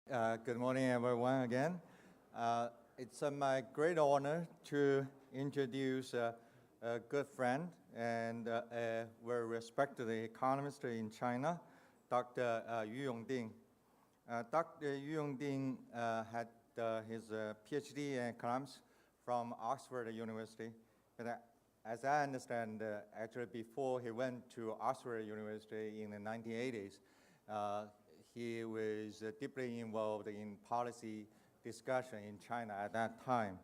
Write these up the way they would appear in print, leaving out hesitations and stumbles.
Good morning, everyone, again. It's my great honor to introduce a good friend and a very respected economist in China, Dr. Yongding. Dr. Yongding had his PhD in economics from Oxford University. But as I understand, actually before he went to Oxford University in the 1980s, he was deeply involved in policy discussion in China at that time.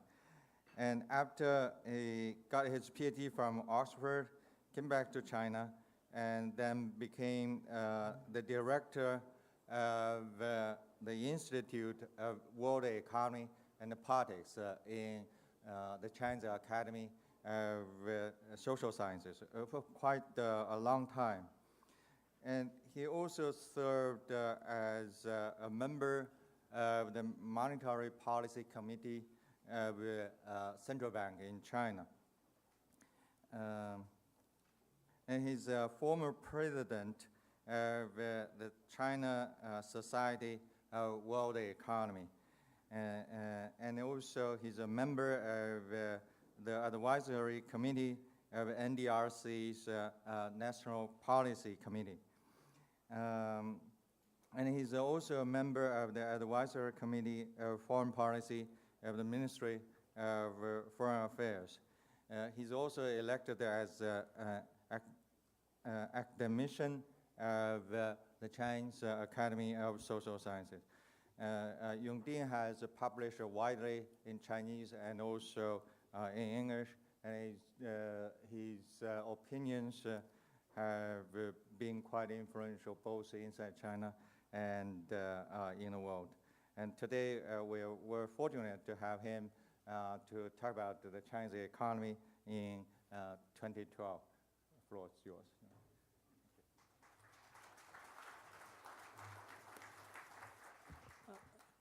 And after he got his PhD from Oxford, came back to China, and then became the director of the Institute of World Economy and Politics in the Chinese Academy of Social Sciences for quite a long time. And he also served as a member of the Monetary Policy Committee of Central Bank in China. And he's a former president of the China Society of World Economy. And also he's a member of the advisory committee of NDRC's National Policy Committee. And he's also a member of the Advisory Committee of Foreign Policy of the Ministry of Foreign Affairs. He's also elected as academician of the Chinese Academy of Social Sciences. Yongding has published widely in Chinese and also in English, and his opinions have been quite influential both inside China and in the world. And today we're fortunate to have him to talk about the Chinese economy in 2012. The floor is yours.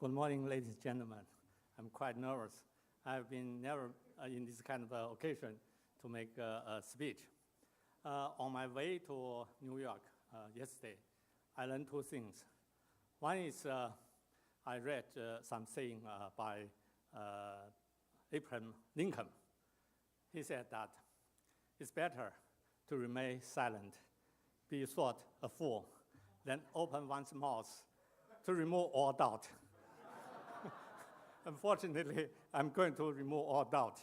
Good morning, ladies and gentlemen. I'm quite nervous. I've been never in this kind of occasion to make a speech. On my way to New York yesterday, I learned two things. One is I read some saying by Abraham Lincoln. He said that it's better to remain silent, be thought a fool, than open one's mouth to remove all doubt. Unfortunately, I'm going to remove all doubt.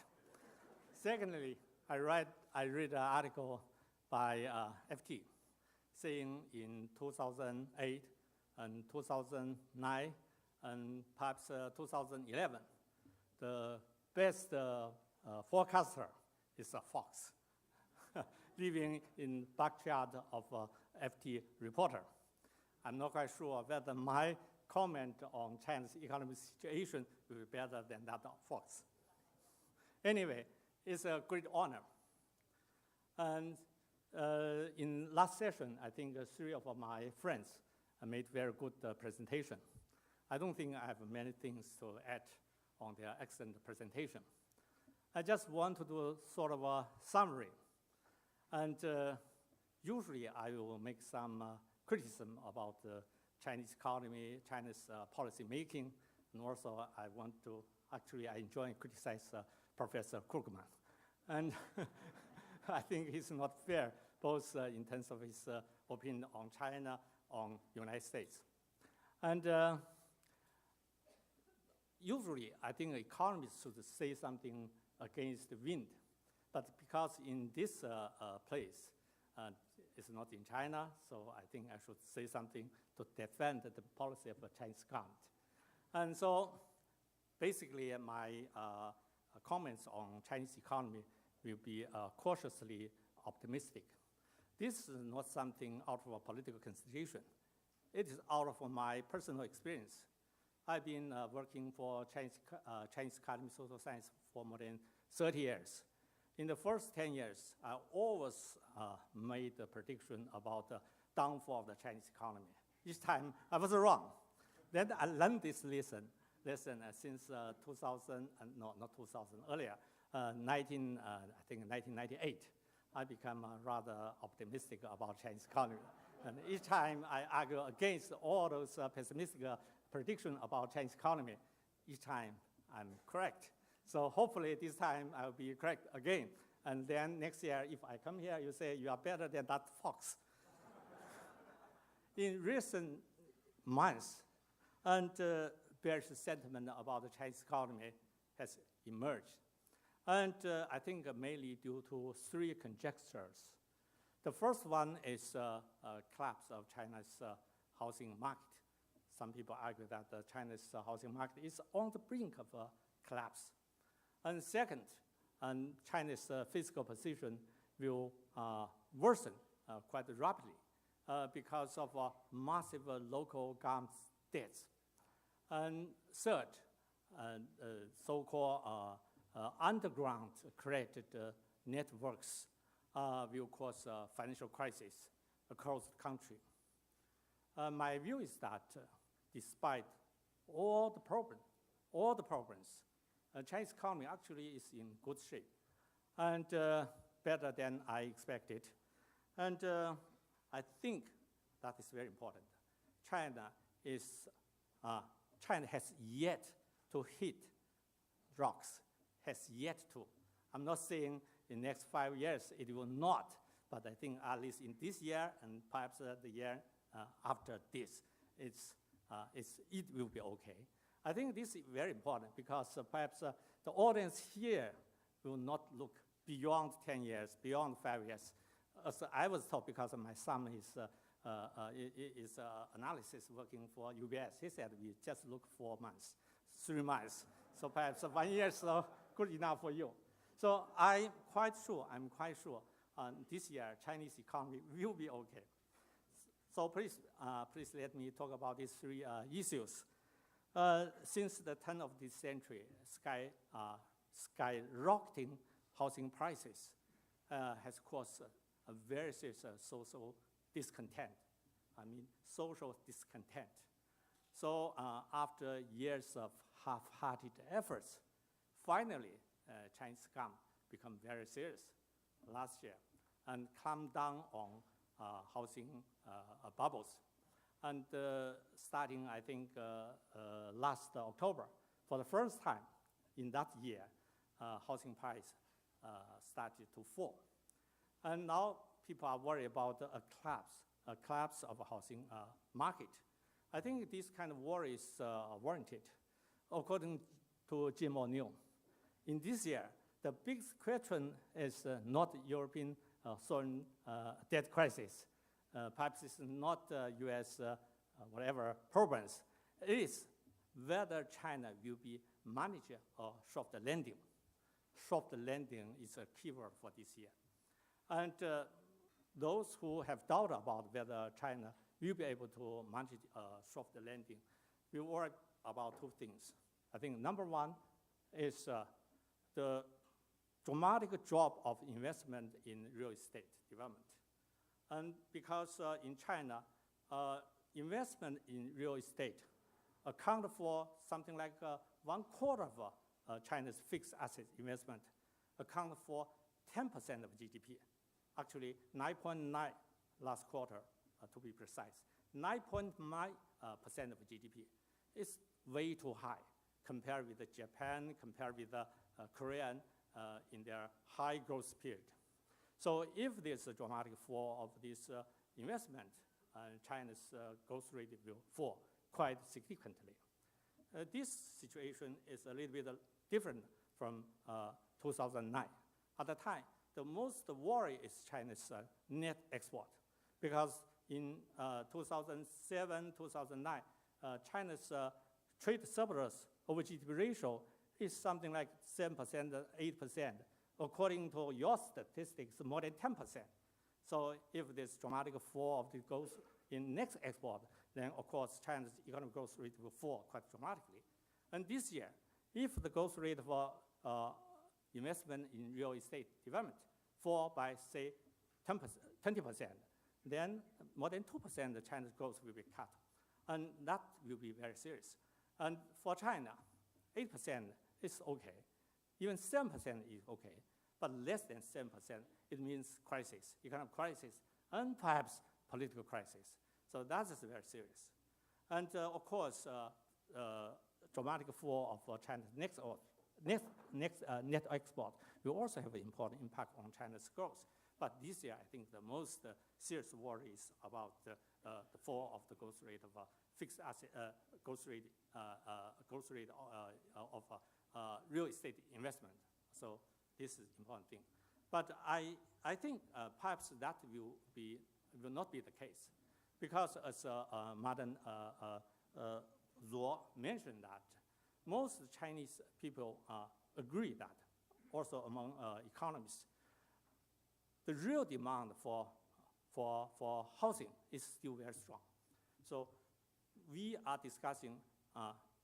Secondly, I read an article by FT saying in 2008 and 2009 and perhaps 2011, the best forecaster is a fox living in backyard of FT reporter. I'm not quite sure whether my comment on China's economic situation will be better than that of fox. Anyway, it's a great honor. And in last session, I think three of my friends made very good presentation. I don't think I have many things to add on their excellent presentation. I just want to do sort of a summary. And usually I will make some criticism about the Chinese economy, China's policy making, and also I enjoy and criticize Professor Krugman. And I think he's not fair, both in terms of his opinion on China, on United States. And usually, I think economists should say something against the wind. But because in this place, it's not in China, so I think I should say something to defend the policy of the Chinese government. And so basically, my comments on Chinese economy will be cautiously optimistic. This is not something out of a political consideration. It is out of my personal experience. I've been working for Chinese Academy of Social Science for more than 30 years. In the first 10 years, I always made a prediction about the downfall of the Chinese economy. Each time I was wrong. Then I learned this lesson since 2000, no, not 2000, earlier, I think 1998. I become rather optimistic about Chinese economy. And each time I argue against all those pessimistic prediction about Chinese economy, each time I'm correct. So hopefully this time I'll be correct again. And then next year, if I come here, you say you are better than that fox. In recent months, and bearish sentiment about the Chinese economy has emerged. And I think mainly due to three conjectures. The first one is collapse of China's housing market. Some people argue that China's housing market is on the brink of collapse. And second, China's fiscal position will worsen quite rapidly because of massive local government debts. And third, so-called underground created networks will cause financial crisis across the country. My view is that despite all the problems, Chinese economy actually is in good shape and better than I expected. And I think that is very important. China has yet to hit rocks, has yet to. I'm not saying in the next 5 years it will not, but I think at least in this year and perhaps the year after this, it will be okay. I think this is very important because perhaps the audience here will not look beyond 10 years, beyond 5 years. As I was taught, because my son is analysis working for U.S. He said we just look 4 months, 3 months. So perhaps 1 year is good enough for you. So I'm quite sure this year Chinese economy will be okay. So please let me talk about these three issues. Since the turn of this century, skyrocketing housing prices has caused a very serious social discontent. Social discontent. So after years of half-hearted efforts, finally, Chinese economy became very serious last year and clamped down on housing bubbles. And starting, I think, last October, for the first time in that year, housing price started to fall. And now people are worried about a collapse of the housing market. I think this kind of worry is warranted. According to Jim O'Neill, in this year, the biggest question is not European sovereign debt crisis. Perhaps it's not U.S. Whatever problems. It is whether China will be manager of soft landing. Soft landing is a keyword for this year. And those who have doubt about whether China will be able to manage soft landing will worry about two things. I think number one is the dramatic drop of investment in real estate development. And because in China, investment in real estate account for something like 1/4 of China's fixed asset investment, account for 10% of GDP. Actually, 9.9 last quarter, to be precise. 9.9% of GDP is way too high compared with Japan, compared with Korea in their high growth period. So if there's a dramatic fall of this investment, China's growth rate will fall quite significantly. This situation is a little bit different from 2009. At the time, the most worry is China's net export, because in 2007, 2009, China's trade surplus over GDP ratio is something like 7%, 8%. According to your statistics, more than 10%. So if there's dramatic fall of the growth in next export, then of course China's economic growth rate will fall quite dramatically. And this year, if the growth rate for investment in real estate development fall by, say, 20%, then more than 2% of China's growth will be cut. And that will be very serious. And for China, 8% is okay. Even 7% is okay. But less than 7%, it means crisis, economic crisis, and perhaps political crisis. So that is very serious. And of course, dramatic fall of China's net export will also have an important impact on China's growth. But this year, I think the most serious worry is about the fall of the growth rate of fixed asset, growth rate of real estate investment. So this is an important thing. But I think perhaps that will not be the case, because as Madam Zuo mentioned that most Chinese people agree that, also among economists, the real demand for housing is still very strong. So we are discussing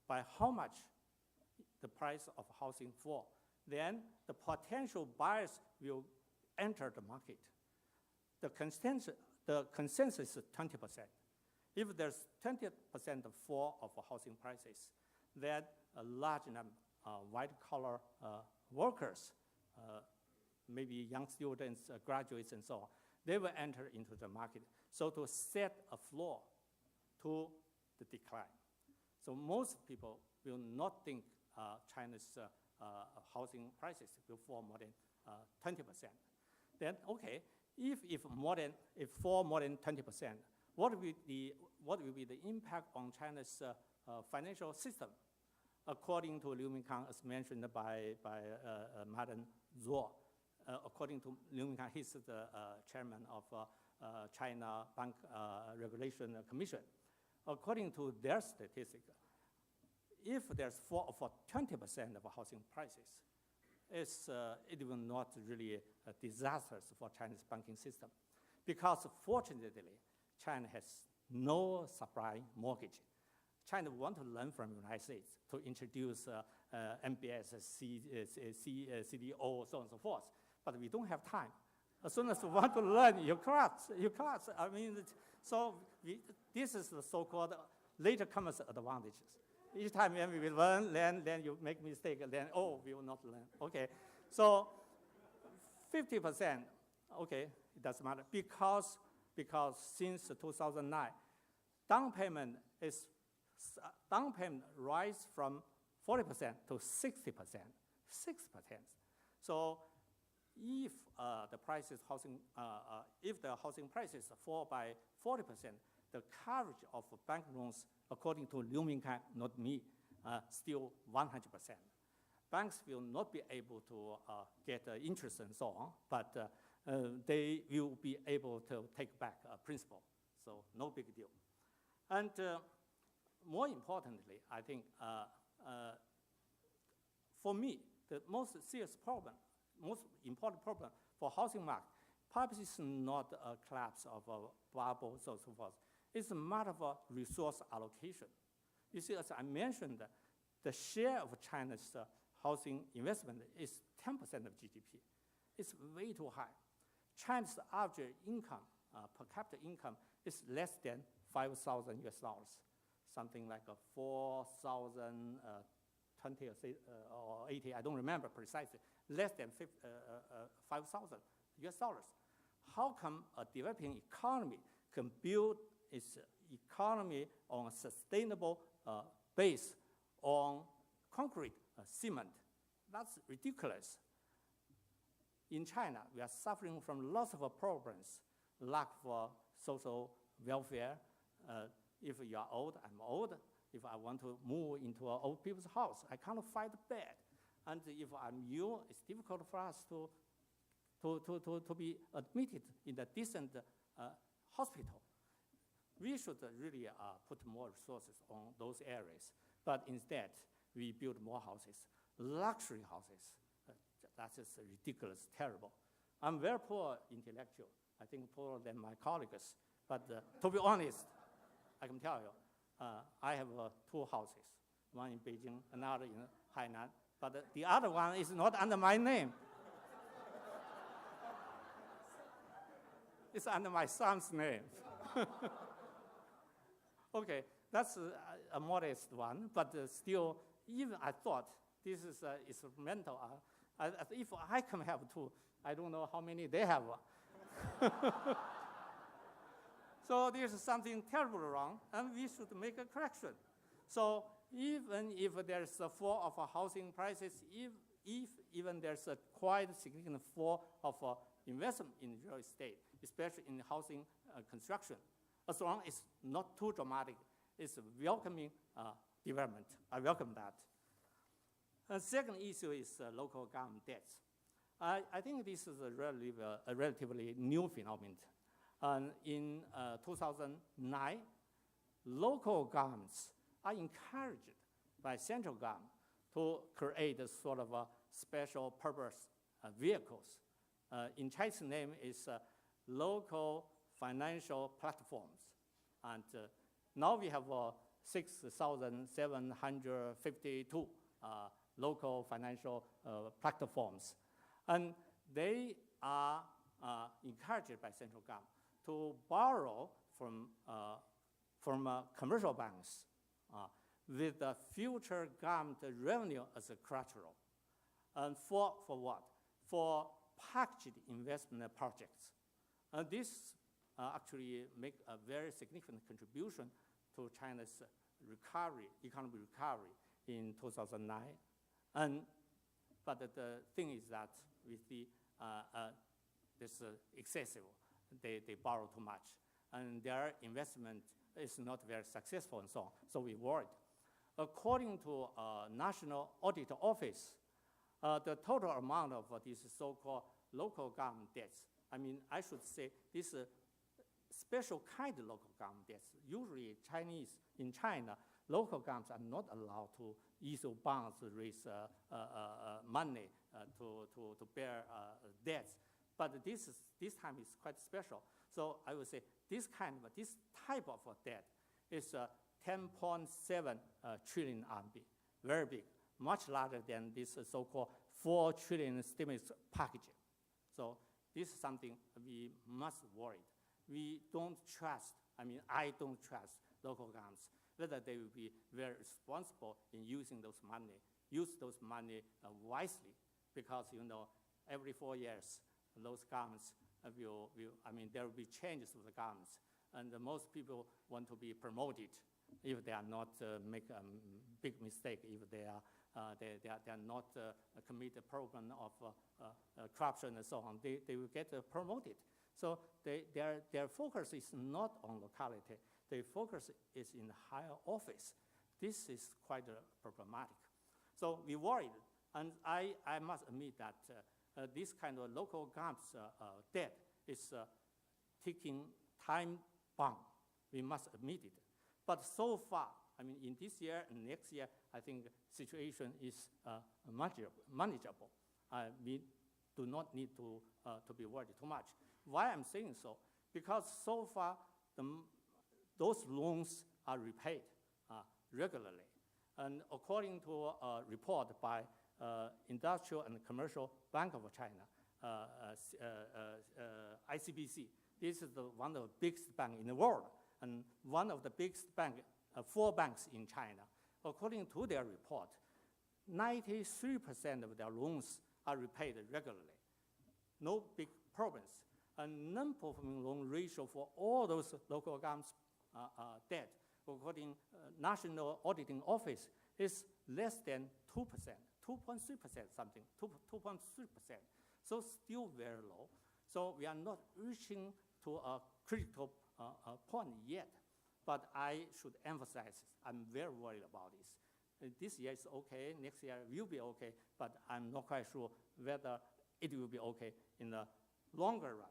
by how much the price of housing fall, then the potential buyers will enter the market. The consensus is 20%. If there's 20% fall of housing prices, then a large number of white-collar workers, maybe young students, graduates, and so on, they will enter into the market. So to set a floor to the decline. So most people will not think China's housing prices will fall more than 20%. Then, okay, if fall more than 20%, what will be the impact on China's financial system? According to Liu Mingkang, as mentioned by Madam Zuo, according to Liu Mingkang, he's the chairman of China Bank Regulation Commission. According to their statistic, if there's fall for 20% of housing prices, it will not really disastrous for China's banking system, because fortunately, China has no supply mortgage. China want to learn from the United States to introduce MBS, CDO, so on and so forth. But we don't have time. As soon as you want to learn, you collapse. I mean, so this is the so-called later comers advantages. Each time when we learn, then you make mistake, then, we will not learn. Okay, so 50%, okay, it doesn't matter, because since 2009, down payment rise from 40% to 60%, 6%. So if if the housing prices fall by 40%, the coverage of bank loans, according to Liu Mingkang, not me, still 100%. Banks will not be able to get interest and so on, but they will be able to take back principal, so no big deal. And more importantly, I think, for me, the most serious problem, most important problem for housing market, perhaps it's not a collapse of a bubble, so forth. It's a matter of resource allocation. You see, as I mentioned, the share of China's housing investment is 10% of GDP. It's way too high. China's average income, per capita income, is less than $5,000 US, something like 4,020 or 80, I don't remember precisely, less than 5,000 US dollars. How come a developing economy can build its economy on a sustainable base on concrete, cement? That's ridiculous. In China, we are suffering from lots of problems, lack of social welfare. If you are old, I'm old. If I want to move into an old people's house, I can't find a bed. And if I'm you, it's difficult for us to be admitted in a decent hospital. We should really put more resources on those areas. But instead, we build more houses, luxury houses. That is ridiculous, terrible. I'm very poor intellectual. I think poorer than my colleagues. But to be honest, I can tell you, I have 2 houses, one in Beijing, another in Hainan. But the other one is not under my name. It's under my son's name. Okay, that's a modest one, but still, even I thought this is instrumental. If I can have 2, I don't know how many they have. So there's something terrible wrong, and we should make a correction. So even if there's a fall of housing prices, if even there's a quite significant fall of investment in real estate, especially in housing construction, as long as it's not too dramatic, it's a welcoming development. I welcome that. The second issue is local government debts. I think this is a relatively new phenomenon. In 2009, local governments are encouraged by central government to create a sort of a special purpose vehicles. In Chinese name is local financial platforms. And now we have 6,752 local financial platforms. And they are encouraged by central government to borrow from commercial banks with the future government revenue as a collateral. And for what? For packaged investment projects. This actually make a very significant contribution to China's recovery, economic recovery in 2009. But the thing is that with the this excessive, they borrow too much, and their investment is not very successful and so on. So we worried. According to National Audit Office, the total amount of these so-called local government debts, I mean, I should say this special kind of local government debts. Usually in China, local governments are not allowed to issue bonds, raise money to bear debts. But this time is quite special. So I would say this type of debt is 10.7 trillion RMB, very big, much larger than this so-called 4 trillion stimulus package. So this is something we must worry. We don't trust, I don't trust local governments, whether they will be very responsible in using those money, use those money wisely, because, every 4 years, those governments there will be changes to the governments, and most people want to be promoted if they are not make a big mistake, if they are not commit a program of corruption and so on, they will get promoted. So their focus is not on locality. Their focus is in higher office. This is quite problematic. So we worried, and I must admit that this kind of local government's debt is taking time bomb. We must admit it. But so far, in this year and next year, I think the situation is manageable. We do not need to be worried too much. Why I'm saying so? Because so far, those loans are repaid regularly. And according to a report by Industrial and Commercial Bank of China, ICBC, this is one of the biggest banks in the world, and one of the biggest 4 banks in China. According to their report, 93% of their loans are repaid regularly. No big problems. And non-performing loan ratio for all those local governments debt, according National Auditing Office, is less than 2%, 2.3% something, 2.3%. So still very low. So we are not reaching to a critical point yet. But I should emphasize, I'm very worried about this. This year is okay, next year will be okay, but I'm not quite sure whether it will be okay in the longer run.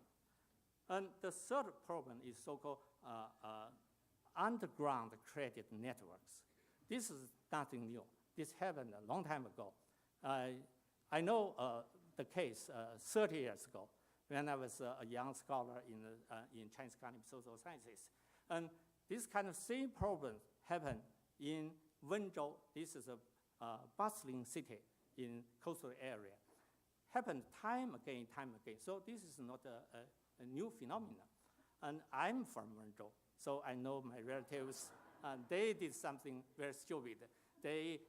And the third problem is so-called underground credit networks. This is nothing new. This happened a long time ago. I know the case 30 years ago when I was a young scholar in Chinese economic social sciences. And this kind of same problem happened in Wenzhou. This is a bustling city in coastal area. Happened time again. So this is not a new phenomenon. And I'm from Wenzhou, so I know my relatives, they did something very stupid. They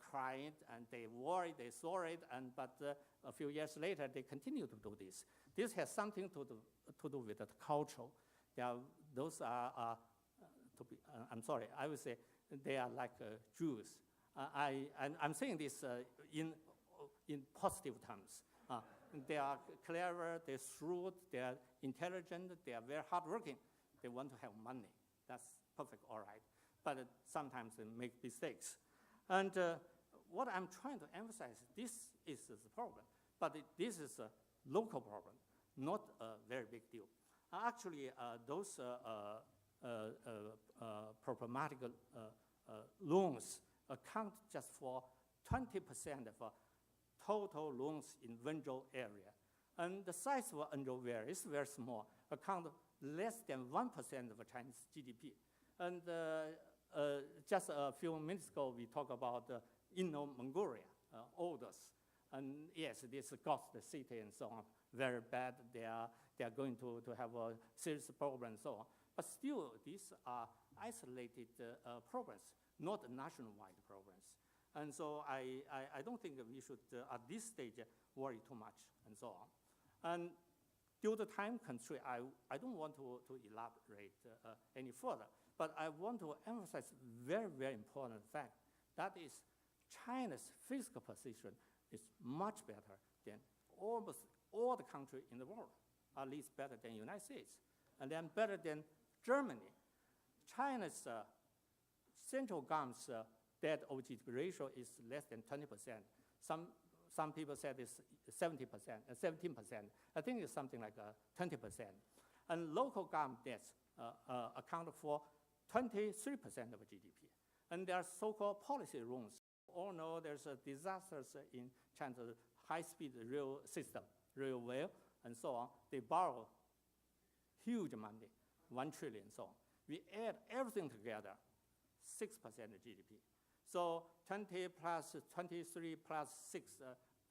cried and they worried, they sorry, but a few years later, they continue to do this. This has something to do with the culture. They are those are I'm sorry, I would say they are like Jews. I'm saying this in positive terms. They are clever, they're shrewd, they're intelligent, they are very hardworking. They want to have money. That's perfect, all right. But sometimes they make mistakes. And what I'm trying to emphasize, this is the problem. But this is a local problem, not a very big deal. Actually, those problematic loans account just for 20% of total loans in Wenzhou area. And the size of Wenzhou area is very small, account less than 1% of Chinese GDP. And just a few minutes ago, we talked about Inner Mongolia, Odors. And yes, this ghost city and so on, very bad. They are going to have a serious problem and so on. But still, these are isolated problems, not nationwide problems. And so I don't think we should, at this stage, worry too much and so on. And due to time constraint, I don't want to elaborate any further. But I want to emphasize very, very important fact. That is, China's fiscal position is much better than almost all the countries in the world, at least better than the United States, and then better than Germany. China's central government's debt over GDP ratio is less than 20%. Some people said it's 17%. I think it's something like 20%. And local government debts account for 23% of GDP. And there are so-called policy loans. All know there's disasters in China's high-speed rail system, railway, and so on. They borrow huge money, 1 trillion, so on. We add everything together, 6% of GDP. So 20 plus 23 plus 6,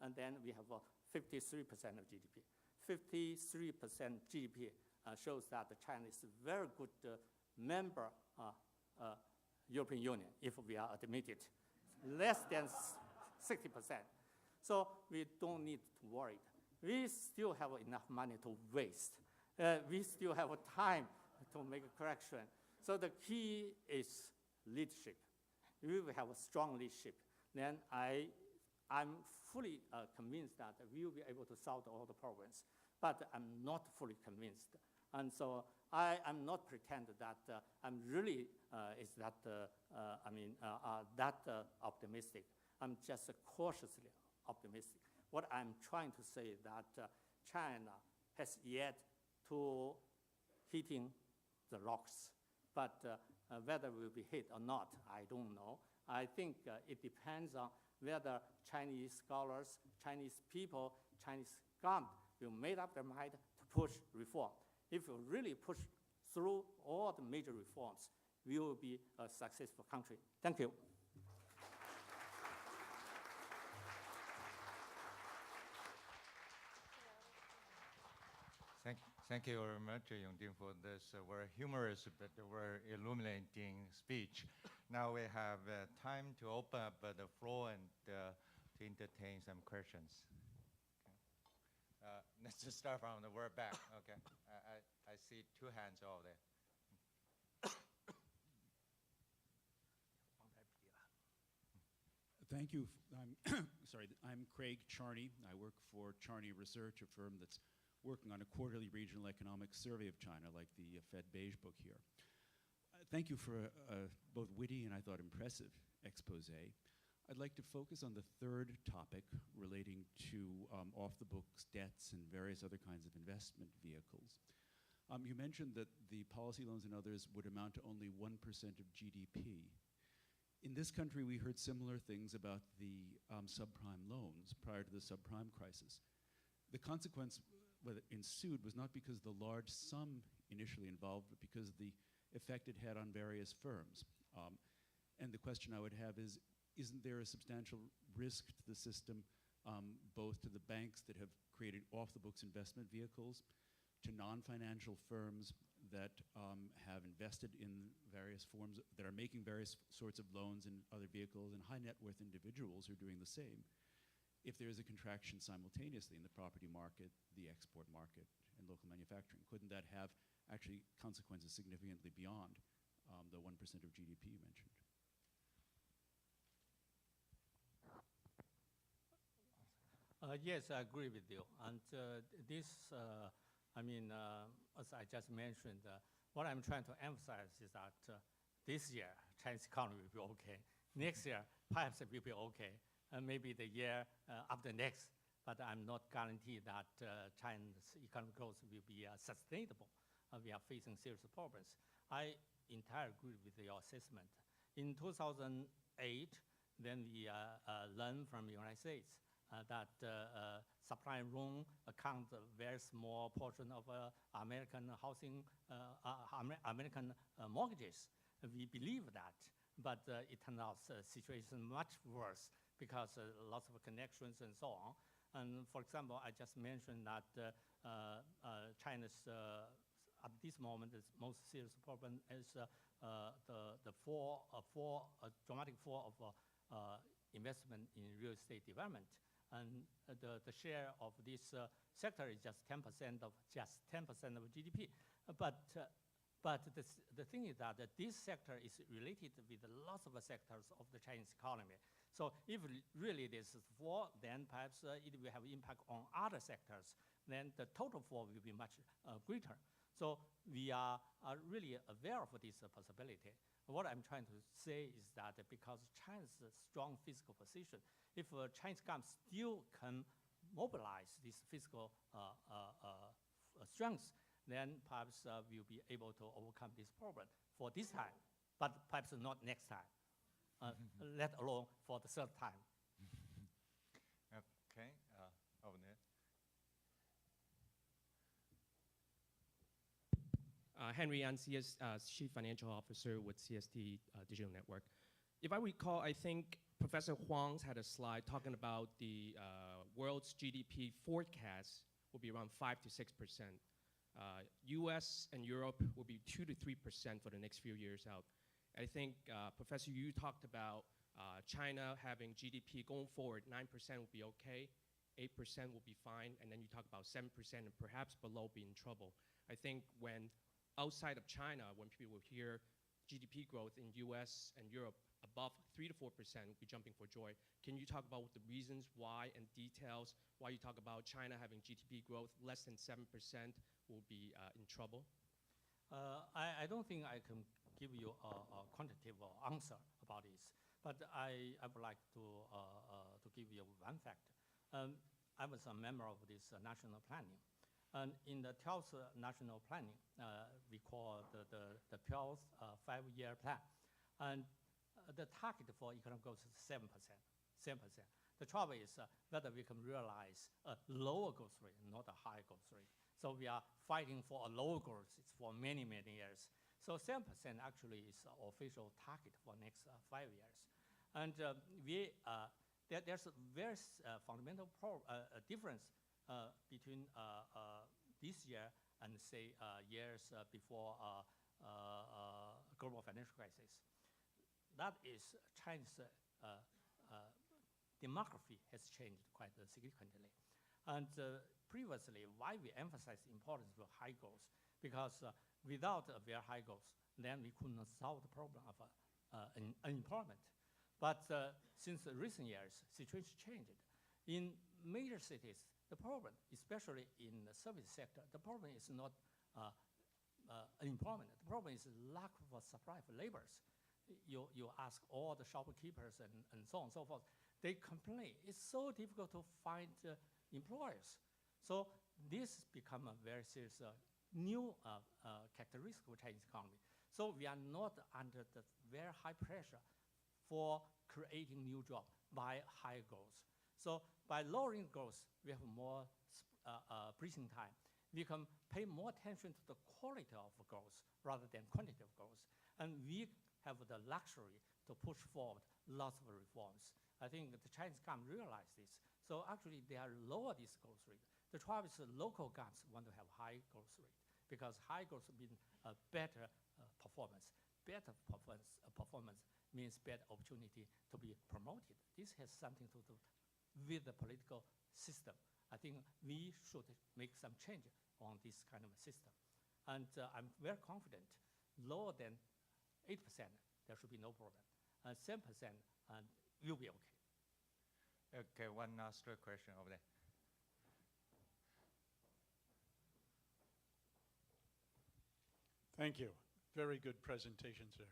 and then we have 53% of GDP. 53% GDP shows that China is a very good member European Union, if we are admitted. Less than 60%. So we don't need to worry. We still have enough money to waste. We still have time to make a correction. So the key is leadership. We will have a strong leadership. Then I'm fully convinced that we will be able to solve all the problems. But I'm not fully convinced. And so I'm not pretending that I'm really that optimistic. I'm just cautiously optimistic. What I'm trying to say is that China has yet to hitting the rocks. But whether we'll be hit or not, I don't know. I think it depends on whether Chinese scholars, Chinese people, Chinese government will make up their mind to push reform. If we really push through all the major reforms, we will be a successful country. Thank you. Thank you very much, Yongding, for this very humorous but very illuminating speech. Now we have time to open up the floor and to entertain some questions. Okay. Let's just start from the very back. Okay, I see 2 hands over there. Thank you. I'm Craig Charney. I work for Charney Research, a firm that's working on a quarterly regional economic survey of China, like the Fed Beige book here. Thank you for both witty and I thought impressive expose. I'd like to focus on the third topic relating to off-the-books debts and various other kinds of investment vehicles. You mentioned that the policy loans and others would amount to only 1% of GDP. In this country, we heard similar things about the subprime loans prior to the subprime crisis. The consequence that ensued was not because the large sum initially involved, but because of the effect it had on various firms. And the question I would have is, isn't there a substantial risk to the system, both to the banks that have created off-the-books investment vehicles, to non-financial firms that have invested in various forms, that are making various sorts of loans and other vehicles, and high net worth individuals who are doing the same, if there is a contraction simultaneously in the property market, the export market, and local manufacturing? Couldn't that have actually consequences significantly beyond the 1% of GDP you mentioned. Yes, I agree with you. And this, as I just mentioned, what I'm trying to emphasize is that this year, Chinese economy will be okay. Next year, perhaps it will be okay. And maybe the year after next, but I'm not guaranteed that China's economic growth will be sustainable. We are facing serious problems. I entirely agree with your assessment. In 2008, then we learned from the United States that subprime loan account a very small portion of American housing, American mortgages. We believe that, but it turned out the situation much worse because lots of connections and so on. And for example, I just mentioned that China's, at this moment, the most serious problem is the dramatic fall of investment in real estate development. And the share of this sector is just 10% of GDP. But the thing is that this sector is related with lots of sectors of the Chinese economy. So if really this is fall, then perhaps it will have impact on other sectors. Then the total fall will be much greater. So we are really aware of this possibility. What I'm trying to say is that because China's strong fiscal position, if Chinese government still can mobilize this fiscal strength, then perhaps we'll be able to overcome this problem for this time, but perhaps not next time, let alone for the third time. Okay, over there. Henry Yan, Chief Financial Officer with CST Digital Network. If I recall, I think Professor Huang had a slide talking about the world's GDP forecast will be around 5 to 6%. US and Europe will be 2 to 3% for the next few years out. I think, Professor, you talked about China having GDP going forward, 9% will be okay, 8% will be fine, and then you talk about 7% and perhaps below be in trouble. I think when outside of China, when people will hear GDP growth in US and Europe above 3 to 4%, will be jumping for joy. Can you talk about the reasons why and details why you talk about China having GDP growth less than 7% will be in trouble? I don't think I can give you a quantitative answer about this, but I would like to give you one fact. I was a member of this national planning. And in the 12th national planning, we call the 12th five-year plan. And the target for economic growth is 7%. The trouble is whether we can realize a lower growth rate, not a higher growth rate. So we are fighting for a lower growth for many, many years. So 7% actually is our official target for next 5 years. And there's a very fundamental difference between this year and say years before global financial crisis. That is China's demography has changed quite significantly. And previously, why we emphasize the importance of high growth? Because without a very high growth, then we could not solve the problem of unemployment. But since recent years, situation changed. In major cities, the problem, especially in the service sector, the problem is not unemployment. The problem is lack of supply of laborers. You ask all the shopkeepers and so on and so forth. They complain. It's so difficult to find employers. So this become a very serious new characteristic of Chinese economy. So we are not under the very high pressure for creating new jobs by high growth. So by lowering growth, we have more breathing time. We can pay more attention to the quality of growth rather than quantity of growth. And we have the luxury to push forward lots of reforms. I think the Chinese government realize this. So actually, they are lower this growth rate. The trouble is local governments want to have high growth rate because high growth means better performance. Better performance means better opportunity to be promoted. This has something to do with the political system. I think we should make some change on this kind of system. And I'm very confident, lower than 8%, there should be no problem. 7%, you'll be okay. Okay, one last question over there. Thank you. Very good presentation, sir.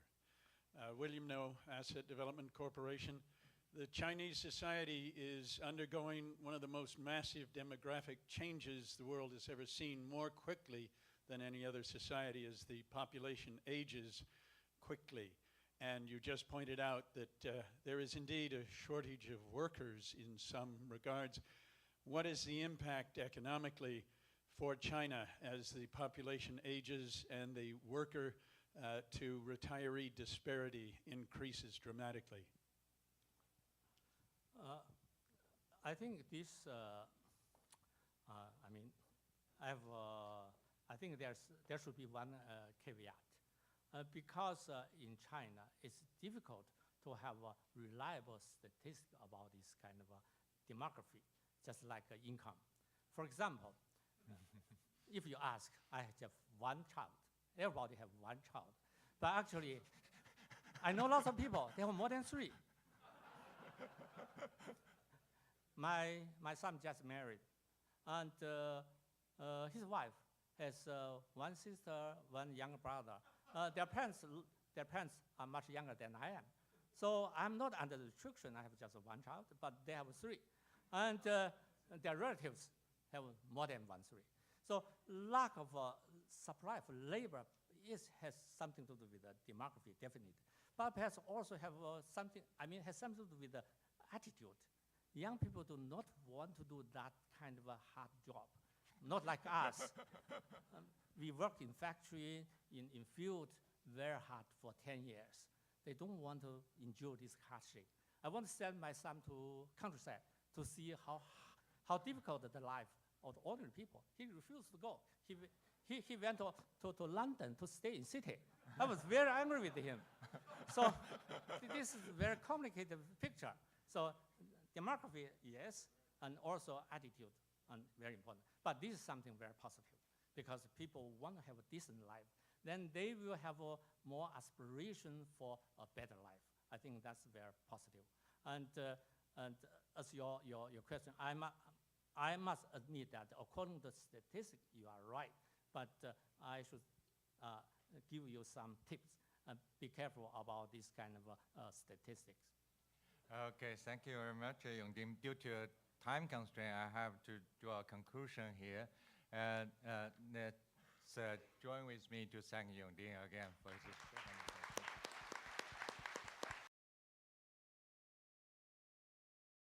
William No, Asset Development Corporation. The Chinese society is undergoing one of the most massive demographic changes the world has ever seen, more quickly than any other society as the population ages quickly. And you just pointed out that there is indeed a shortage of workers in some regards. What is the impact economically for China as the population ages and the worker to retiree disparity increases dramatically? I think this, I think there should be one caveat. Because in China, it's difficult to have a reliable statistic about this kind of demography, just like income. For example, if you ask, I have one child. Everybody have one child. But actually, I know lots of people, they have more than 3. My son just married, and his wife has 1 sister, 1 younger brother. Their parents are much younger than I am. So I'm not under the restriction, I have just 1 child, but they have 3. And their relatives have more than 1, 3. So lack of supply of labor has something to do with the demography, definitely. But perhaps also have has something to do with the attitude. Young people do not want to do that kind of a hard job, not like us. We worked in factory, in field, very hard for 10 years. They don't want to endure this hardship. I want to send my son to countryside to see how difficult the life of the ordinary people. He refused to go. He went to London to stay in city. I was very angry with him. So this is a very complicated picture. So demography, yes, and also attitude, and very important. But this is something very positive, because people want to have a decent life. Then they will have more aspiration for a better life. I think that's very positive. And as your question, I must admit that according to statistics, you are right. But I should give you some tips. Be careful about this kind of statistics. Okay, thank you very much, Yongding. Due to time constraint, I have to draw a conclusion here. And let's join with me to thank Yongding again for his